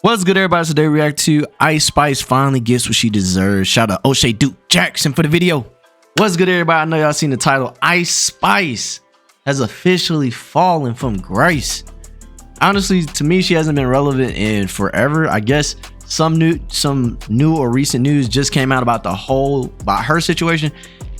What's good, everybody? Today we react to IceSpice finally gets what she deserves. Shout out O'Shea Duke Jackson for the video. What's good, everybody? I know y'all seen the title. IceSpice has officially fallen from grace. Honestly, to me, she hasn't been relevant in forever. I guess some new or recent news just came out about her situation.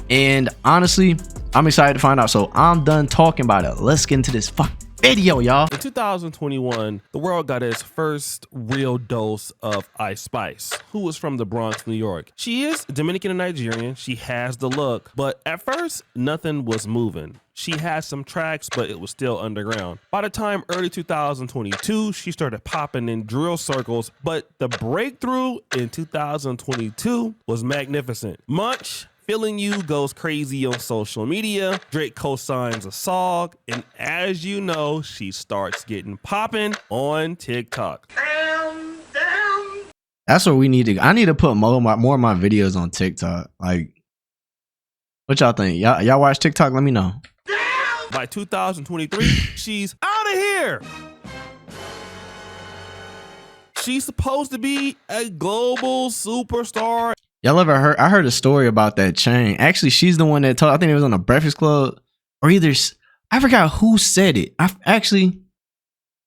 And honestly, I'm excited to find out. So I'm done talking about it. Let's get into this fucking video, y'all. In 2021, the world got its first real dose of IceSpice, who was from the Bronx, New York. She is Dominican and Nigerian. She has the look, but at first, nothing was moving. She had some tracks, but it was still underground. By the time early 2022, she started popping in drill circles, but the breakthrough in 2022 was magnificent. Munch Feeling You goes crazy on social media. Drake co-signs a song, and as you know, she starts getting popping on TikTok. That's what we need to. I need to put more of my videos on TikTok. Like, what y'all think? Y'all watch TikTok? Let me know. By 2023, she's out of here. She's supposed to be a global superstar. Y'all ever heard? I heard a story about that chain. Actually, she's the one that told. I think it was on the Breakfast Club, or either I forgot who said it.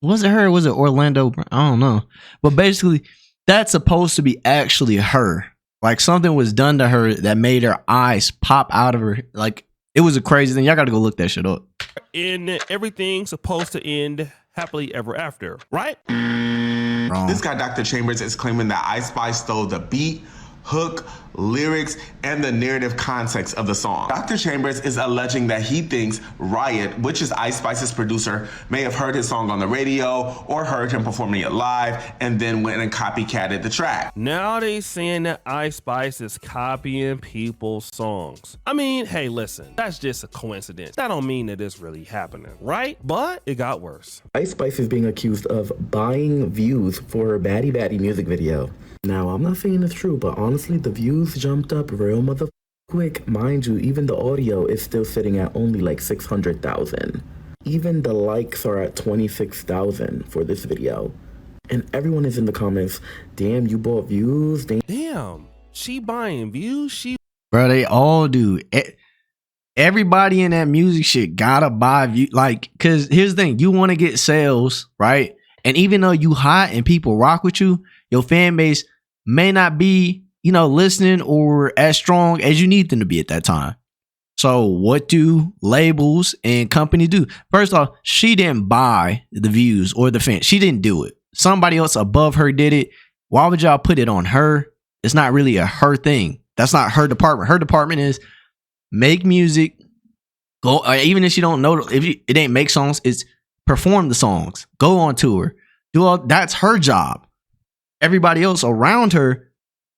Was it her? Or was it Orlando? I don't know. But basically, that's supposed to be actually her. Like something was done to her that made her eyes pop out of her. Like it was a crazy thing. Y'all got to go look that shit up. And everything's supposed to end happily ever after, right? Wrong. This guy, Dr. Chambers, is claiming that IceSpice stole the beat, hook, lyrics, and the narrative context of the song. Dr. Chambers is alleging that he thinks Riot, which is IceSpice's producer, may have heard his song on the radio or heard him performing it live and then went and copycatted the track. Now they saying that IceSpice is copying people's songs. I mean, hey, listen, that's just a coincidence. That don't mean that it's really happening, right? But it got worse. IceSpice is being accused of buying views for her Baddie Baddie music video. Now, I'm not saying it's true, but honestly, the views jumped up real mother quick. Mind you, even the audio is still sitting at only like 600,000. Even the likes are at 26,000 for this video. And everyone is in the comments, damn, you bought views? Damn, she buying views? Bro, they all do. Everybody in that music shit gotta buy views. Like, cause here's the thing, you want to get sales, right? And even though you hot and people rock with you, your fan base may not be, listening or as strong as you need them to be at that time. So what do labels and companies do? First off, she didn't buy the views or the fans. She didn't do it. Somebody else above her did it. Why would y'all put it on her? It's not really a her thing. That's not her department. Her department is make music. Go, even if she don't know, it ain't make songs, it's perform the songs. Go on tour. Do all. That's her job. Everybody else around her,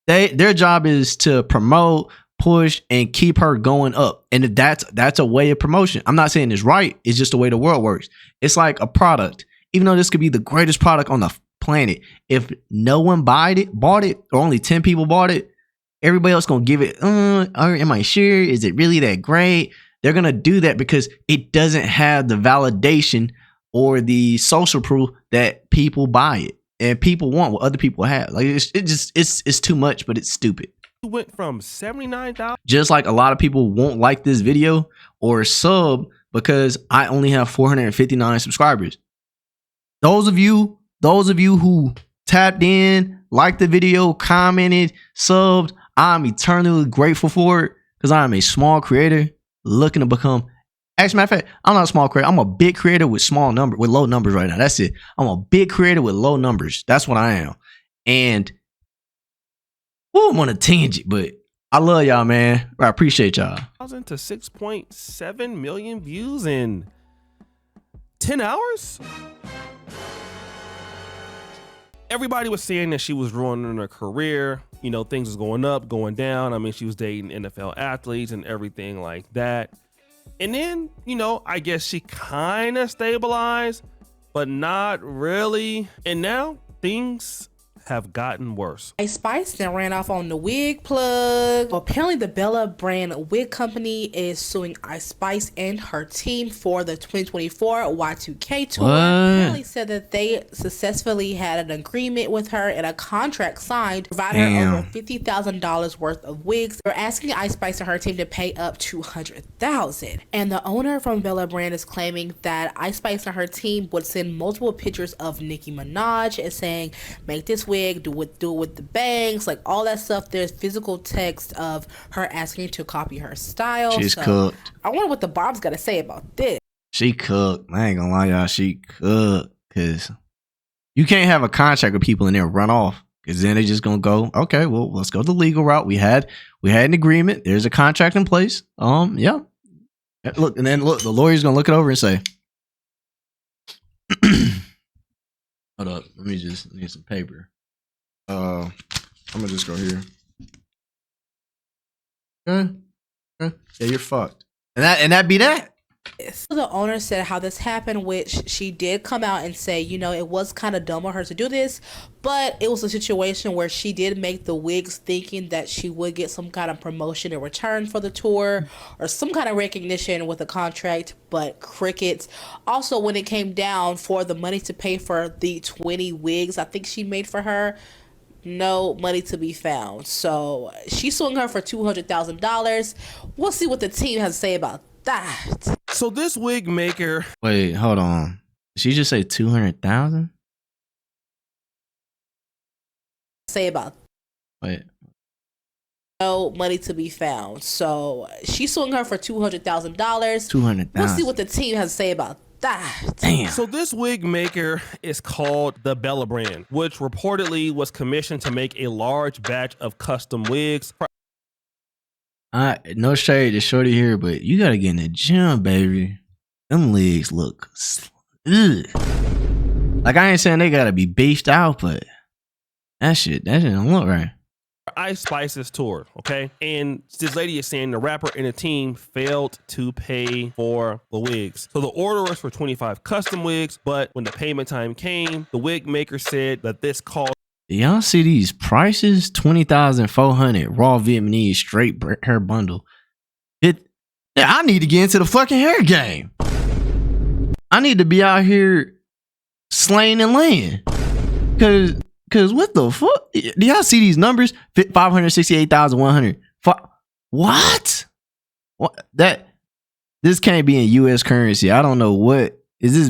their job is to promote, push, and keep her going up. And if that's a way of promotion. I'm not saying it's right. It's just the way the world works. It's like a product. Even though this could be the greatest product on the planet, if no one bought it, or only 10 people bought it, everybody else gonna give it. Am I sure? Is it really that great? They're gonna do that because it doesn't have the validation or the social proof that people buy it. And people want what other people have. Like it's too much, but it's stupid. It went from 79,000. Just like a lot of people won't like this video or sub because I only have 459 subscribers. Those of you who tapped in, liked the video, commented, subbed, I'm eternally grateful for it because I am a small creator looking to become. As a matter of fact, I'm not a small creator. I'm a big creator with low numbers right now. That's it. I'm a big creator with low numbers. That's what I am. And I'm on a tangent, but I love y'all, man. I appreciate y'all. To 6.7 million views in 10 hours. Everybody was saying that she was ruining her career. Things was going up, going down. I mean, she was dating NFL athletes and everything like that. And then, I guess she kind of stabilized, but not really. And now things have gotten worse. IceSpice then ran off on the wig plug. Apparently, the Bella brand wig company is suing IceSpice and her team for the 2024 Y2K tour. What? Apparently said that they successfully had an agreement with her and a contract signed to provide her over $50,000 worth of wigs. They're asking IceSpice and her team to pay up to $100,000. And the owner from Bella brand is claiming that IceSpice and her team would send multiple pictures of Nicki Minaj and saying, make this wig, do it with the bangs, like all that stuff. There's physical text of her asking to copy her style. She's cooked. I wonder what the Bob's got to say about this. She cooked. I ain't gonna lie, y'all. She cooked. Cause you can't have a contract with people and then run off. Cause then they're just gonna go, okay, well, let's go the legal route. We had an agreement. There's a contract in place. Yeah. Look, and then look, the lawyer's gonna look it over and say, hold up, let me just need some paper. I'm gonna just go here. Okay. Yeah, you're fucked. And that be that. The owner said how this happened, which she did come out and say, you know, it was kind of dumb of her to do this, but it was a situation where she did make the wigs thinking that she would get some kind of promotion in return for the tour or some kind of recognition with a contract, but crickets. Also, when it came down for the money to pay for the 20 wigs I think she made for her, no money to be found. So she's suing her for $200,000. We'll see what the team has to say about that. So this wig maker, Wait, hold on. Did she just say 200,000? Say about Wait. no money to be found. So she's suing her for $200,000. 200,000. We'll see what the team has to say about that. Damn. so this wig maker is called the Bella brand, which reportedly was commissioned to make a large batch of custom wigs. No shade to shorty here, but you gotta get in the gym, baby. Them legs look ugh. Like, I ain't saying they gotta be beefed out, but that shit don't look right. IceSpice's tour, okay? And this lady is saying the rapper and the team failed to pay for the wigs. So the order was for 25 custom wigs, but when the payment time came, the wig maker said that this cost. Y'all see these prices? 20,400 raw Vietnamese straight hair bundle. I need to get into the fucking hair game. I need to be out here slaying and laying. Cause what the fuck? Do y'all see these numbers? 568,100. What? What? This can't be in U.S. currency. I don't know what is this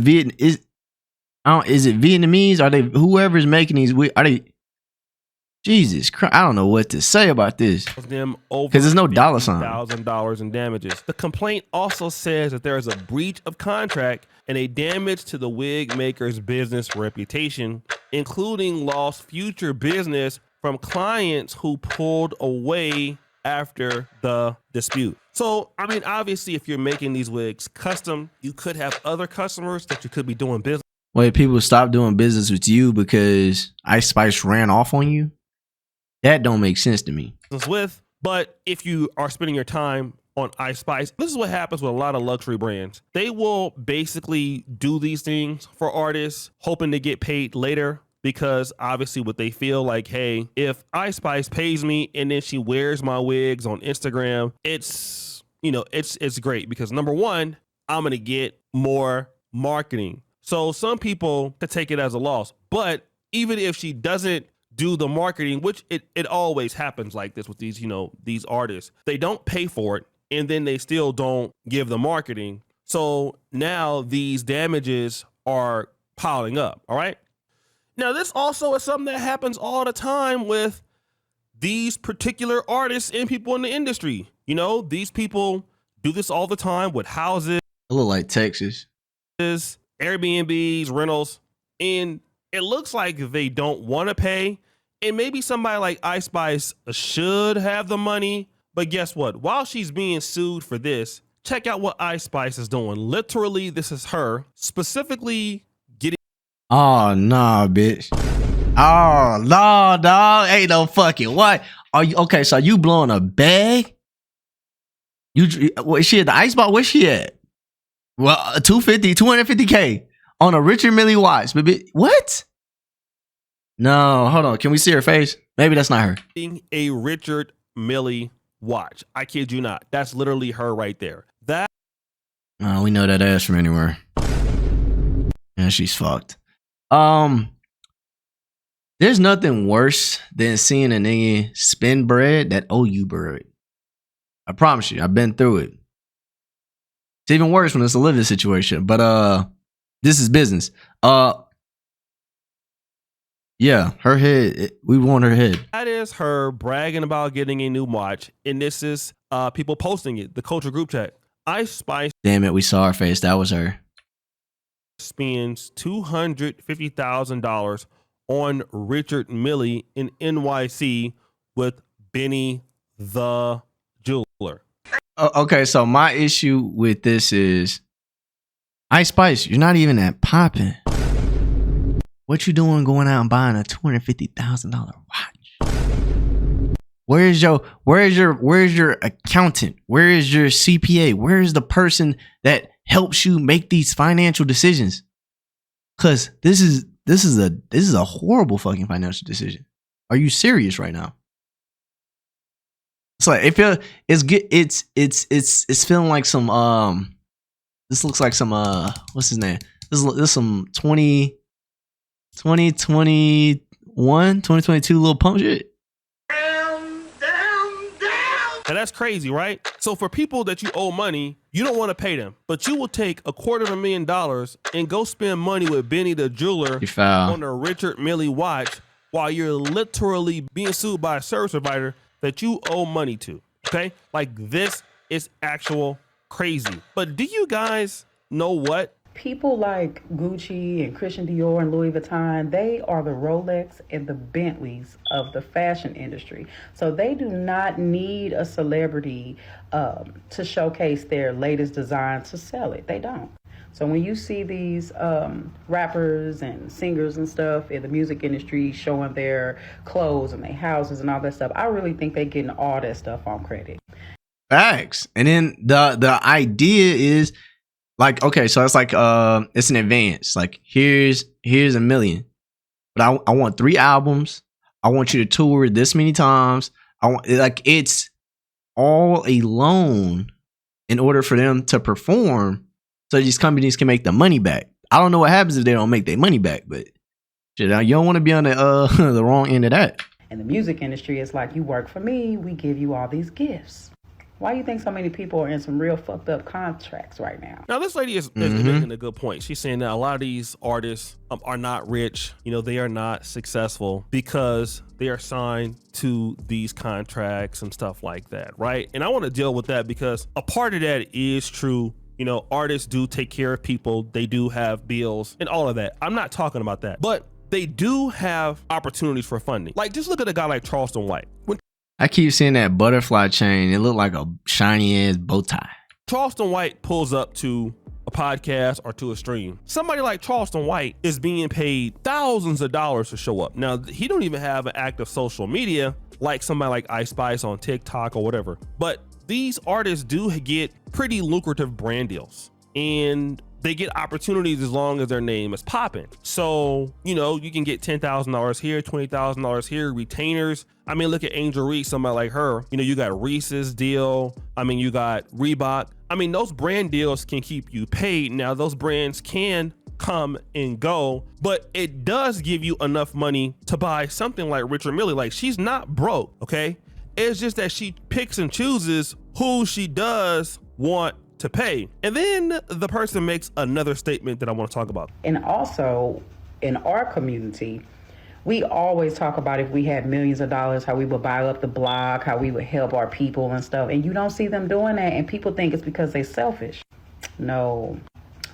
is it Vietnamese? Are they whoever's making these? Are they? Jesus Christ! I don't know what to say about this. Them over because there's no dollar sign. $50,000 in damages. The complaint also says that there is a breach of contract and a damage to the wig maker's business reputation, including lost future business from clients who pulled away after the dispute. So, I mean, obviously, if you're making these wigs custom, you could have other customers that you could be doing business. Wait, people stop doing business with you because IceSpice ran off on you? That don't make sense to me. With, but if you are spending your time on IceSpice, this is what happens with a lot of luxury brands. They will basically do these things for artists, hoping to get paid later, because obviously what they feel like, hey, if IceSpice pays me and then she wears my wigs on Instagram, it's, you know, it's great because number one, I'm gonna get more marketing. So some people could take it as a loss, but even if she doesn't do the marketing, which it always happens like this with these, you know, these artists, they don't pay for it and then they still don't give the marketing. So now these damages are piling up. All right. Now this also is something that happens all the time with these particular artists and people in the industry. You know, these people do this all the time with houses. I look like Texas. Airbnbs, rentals, and it looks like they don't want to pay. And maybe somebody like IceSpice should have the money. But guess what? While she's being sued for this, check out what IceSpice is doing. Literally, this is her specifically getting. Oh, nah, bitch. Oh, no, dog. Ain't no fucking what? Are you okay? So you blowing a bag? What, she at the IceSpice? Where she at? Well, 250K on a Richard Mille watch. But what? No, hold on. Can we see her face? Maybe that's not her. A Richard Mille watch. I kid you not. That's literally her right there. That Oh, we know that ass from anywhere. Yeah, she's fucked. There's nothing worse than seeing a nigga spend bread that owe you bread. I promise you, I've been through it. It's even worse when it's a living situation. But this is business. Yeah, her head. We want her head. That is her bragging about getting a new watch, and this is people posting it. The culture group chat. IceSpice. Damn it, we saw her face. That was her. Spends $250,000 on Richard Mille in NYC with Benny the Jeweler. Okay, so my issue with this is IceSpice, you're not even that popping. What you doing going out and buying a $250,000 watch? Where's your accountant? Where is your CPA? Where is the person that helps you make these financial decisions? Cause this is a horrible fucking financial decision. Are you serious right now? It's like it's feeling like some this looks like some what's his name? This is some 2022 little pump shit. And that's crazy, right? So for people that you owe money, you don't want to pay them, but you will take $250,000 and go spend money with Benny the Jeweler on a Richard Mille watch while you're literally being sued by a service provider that you owe money to. Okay? Like, this is actual crazy. But do you guys know what? People like Gucci and Christian Dior and Louis Vuitton, they are the Rolex and the Bentleys of the fashion industry. So they do not need a celebrity to showcase their latest design to sell it. They don't. So when you see these rappers and singers and stuff in the music industry showing their clothes and their houses and all that stuff, I really think they're getting all that stuff on credit. Facts. And then the idea is, like, okay, so it's like it's an advance. Like, here's $1 million, but I want 3 albums. I want you to tour this many times. I want, like, it's all a loan in order for them to perform, so these companies can make the money back. I don't know what happens if they don't make their money back, but shit, you don't want to be on the the wrong end of that. In the music industry, it's like, you work for me, we give you all these gifts. Why do you think so many people are in some real fucked up contracts right now? Now, this lady is making a good point. She's saying that a lot of these artists are not rich. You know, they are not successful because they are signed to these contracts and stuff like that, right? And I want to deal with that because a part of that is true. You know, artists do take care of people. They do have bills and all of that. I'm not talking about that. But they do have opportunities for funding. Like, just look at a guy like Charleston White. When I keep seeing that butterfly chain. It looked like a shiny ass bow tie. Charleston White pulls up to a podcast or to a stream, somebody like Charleston White is being paid thousands of dollars to show up. Now, he don't even have an active social media like somebody like IceSpice on TikTok or whatever. But these artists do get pretty lucrative brand deals, and they get opportunities as long as their name is popping. So, you know, you can get $10,000 here, $20,000 here, retainers. I mean, look at Angel Reese, somebody like her. You know, you got Reese's deal. I mean, you got Reebok. I mean, those brand deals can keep you paid. Now, those brands can come and go, but it does give you enough money to buy something like Richard Mille. Like, she's not broke, okay? It's just that she picks and chooses who she does want to pay. And then the person makes another statement that I want to talk about. And also, in our community, we always talk about if we had millions of dollars, how we would buy up the block, how we would help our people and stuff. And you don't see them doing that, and people think it's because they're selfish. No,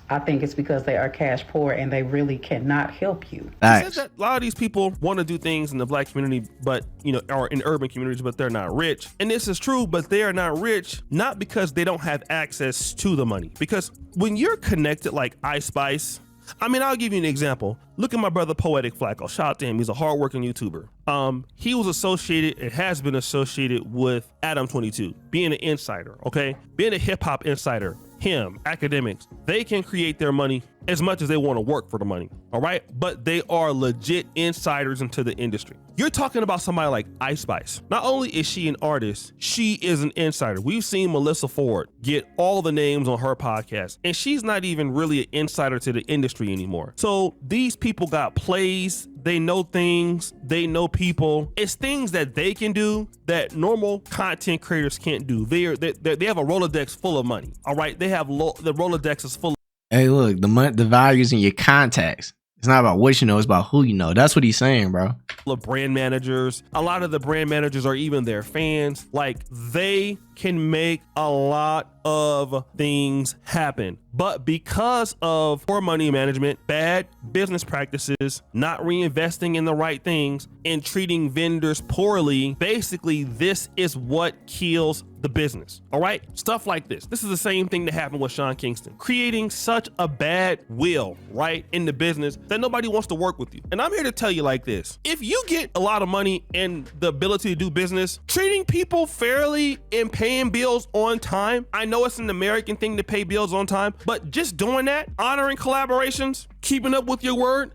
I think it's because they are cash poor and they really cannot help you. It says that a lot of these people want to do things in the Black community, but, you know, or in urban communities, but they're not rich. And this is true, but they are not rich, not because they don't have access to the money. Because when you're connected like IceSpice, I mean, I'll give you an example. Look at my brother Poetic Flacco. Shout out to him. He's a hardworking YouTuber. He was associated, it has been associated with Adam 22, being an insider, okay? Being a hip hop insider. Him, academics, they can create their money as much as they want to work for the money, all right? But they are legit insiders into the industry. You're talking about somebody like IceSpice. Not only is she an artist, she is an insider. We've seen Melissa Ford get all the names on her podcast, and she's not even really an insider to the industry anymore. So these people got plays, they know things, they know people. It's things that they can do that normal content creators can't do. They have a Rolodex full of money, all right? They have the Rolodex is full of. Hey, look, the values in your contacts. It's not about what you know, it's about who you know. That's what he's saying, bro. Brand managers. A lot of the brand managers are even their fans. Like, they can make a lot of things happen. But because of poor money management, bad business practices, not reinvesting in the right things, and treating vendors poorly, basically this is what kills the business. All right? Stuff like this. This is the same thing that happened with Sean Kingston. Creating such a bad will, right, in the business that nobody wants to work with you. And I'm here to tell you like this. If you get a lot of money and the ability to do business, treating people fairly and paying bills on time. I know it's an American thing to pay bills on time, but just doing that, honoring collaborations, keeping up with your word,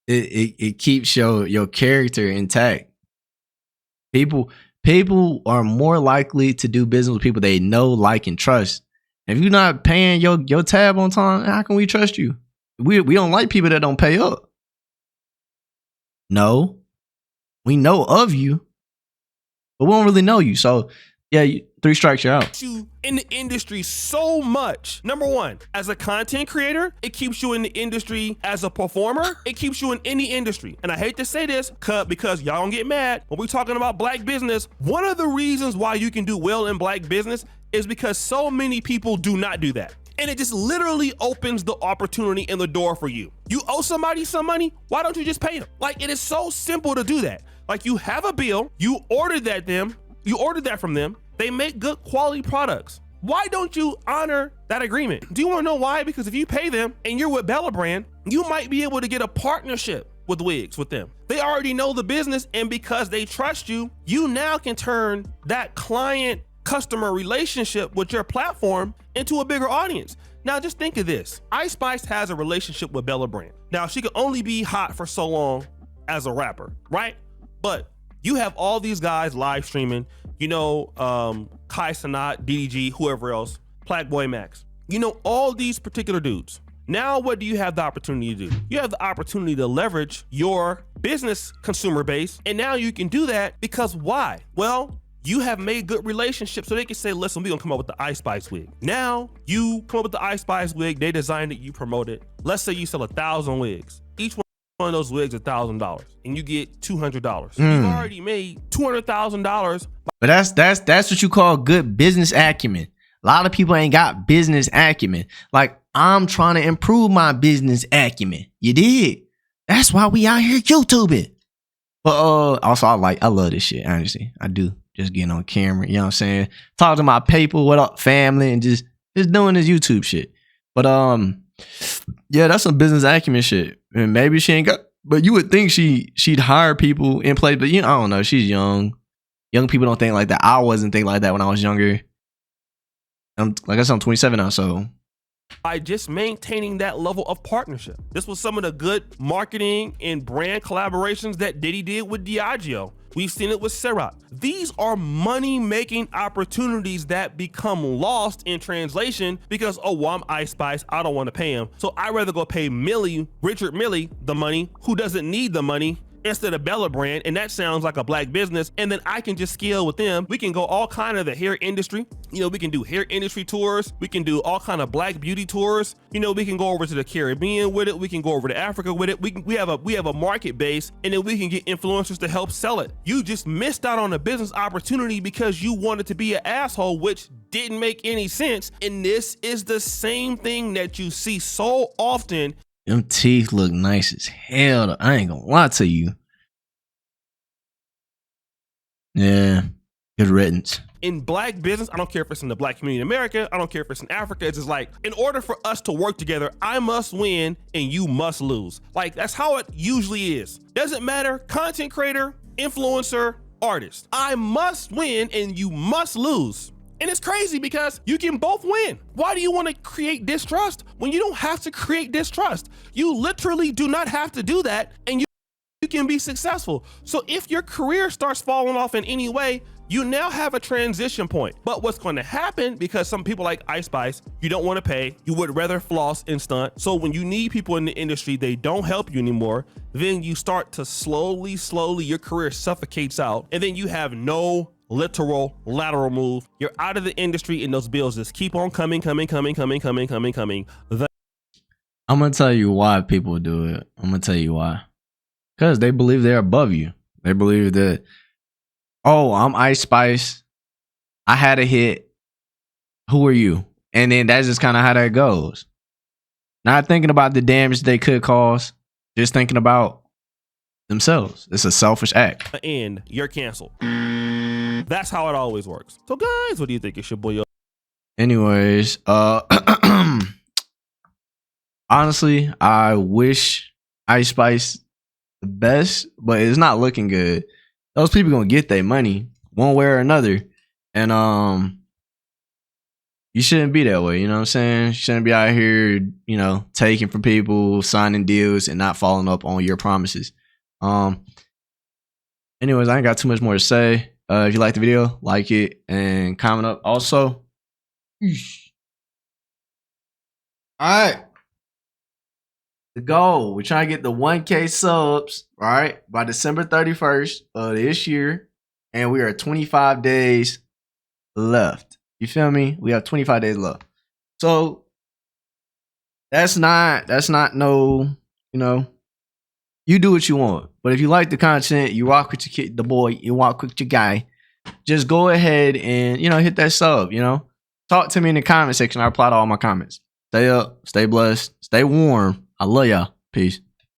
it keeps your character intact. People are more likely to do business with people they know, like, and trust. If you're not paying your tab on time, how can we trust you? We don't like people that don't pay up. No, we know of you, but we don't really know you. So yeah, 3 strikes, you're out. You in the industry so much. Number one, as a content creator, it keeps you in the industry. As a performer, it keeps you in any industry. And I hate to say this because y'all don't get mad when we're talking about black business. One of the reasons why you can do well in black business is because so many people do not do that. And it just literally opens the opportunity and the door for you. You owe somebody some money, why don't you just pay them? Like, it is so simple to do that. Like, you have a bill, you ordered that from them, they make good quality products. Why don't you honor that agreement? Do you want to know why? Because if you pay them and you're with Bella Brand, you might be able to get a partnership with wigs with them. They already know the business, and because they trust you, you now can turn that client customer relationship with your platform into a bigger audience. Now just think of this. IceSpice has a relationship with Bella Brand. Now she could only be hot for so long as a rapper, right? But you have all these guys live streaming, you know, Kai Sanat, DDG, whoever else, Plague Max. You know, all these particular dudes. Now, what do you have the opportunity to do? You have the opportunity to leverage your business consumer base. And now you can do that because why? Well, you have made good relationships, so they can say, listen, we're gonna come up with the IceSpice wig. Now you come up with the IceSpice wig, they designed it, you promote it. Let's say you sell 1,000 wigs. Each one of those wigs $1,000 and you get $200. You've already made $200,000. But that's what you call good business acumen. A lot of people ain't got business acumen. Like, I'm trying to improve my business acumen. You did. That's why we out here YouTubing. But also I love this shit, honestly. I do. Just getting on camera, you know what I'm saying? Talking to my people, what up, family, and just doing this YouTube shit. But yeah, that's some business acumen shit. And maybe she ain't got, but you would think she'd hire people in place, but you know, I don't know. She's young. Young people don't think like that. I wasn't thinking like that when I was younger. Like I said, I'm 27 now, so. By just maintaining that level of partnership. This was some of the good marketing and brand collaborations that Diddy did with Diageo. We've seen it with Ciroc. These are money-making opportunities that become lost in translation because, oh, well, I'm IceSpice, I don't want to pay him. So I'd rather go pay Richard Millie, the money, who doesn't need the money, instead of Bella Brand, and that sounds like a black business, and then I can just scale with them. We can go all kind of the hair industry. You know, we can do hair industry tours. We can do all kind of black beauty tours. You know, we can go over to the Caribbean with it. We can go over to Africa with it. We have a market base, and then we can get influencers to help sell it. You just missed out on a business opportunity because you wanted to be an asshole, which didn't make any sense. And this is the same thing that you see so often. Them teeth look nice as hell, though. I ain't gonna lie to you. Yeah, good riddance. In black business, I don't care if it's in the black community in America, I don't care if it's in Africa, it's just like, in order for us to work together, I must win and you must lose. Like, that's how it usually is. Doesn't matter, content creator, influencer, artist. I must win and you must lose. And it's crazy because you can both win. Why do you want to create distrust when you don't have to create distrust? You literally do not have to do that, and you can be successful. So if your career starts falling off in any way, you now have a transition point. But what's going to happen, because some people like IceSpice, you don't want to pay, you would rather floss and stunt. So when you need people in the industry, they don't help you anymore. Then you start to slowly, your career suffocates out. And then you have no literal lateral move. You're out of the industry, and those bills just keep on coming. I'm gonna tell you why people do it. I'm gonna tell you why. Because they believe they're above you. They believe that, oh, I'm IceSpice, I had a hit, who are you? And then that's just kind of how that goes. Not thinking about the damage they could cause, just thinking about themselves. It's a selfish act. And you're canceled. That's how it always works. So guys, what do you think? It's your boy. Anyways, honestly, I wish IceSpice the best, but it's not looking good. Those people gonna get their money one way or another, and you shouldn't be that way. You know what I'm saying? You shouldn't be out here, you know, taking from people, signing deals, and not following up on your promises. Anyways, I ain't got too much more to say. If you like the video, like it and comment up. Also, all right. The goal, we're trying to get the 1K subs, right, by December 31st of this year. And we are 25 days left. You feel me? We have 25 days left. So that's not no, you know, you do what you want. But if you like the content, you rock with your kid, the boy, you rock with your guy, just go ahead and, you know, hit that sub, you know. Talk to me in the comment section. I reply to all my comments. Stay up, stay blessed, stay warm. I love y'all. Peace.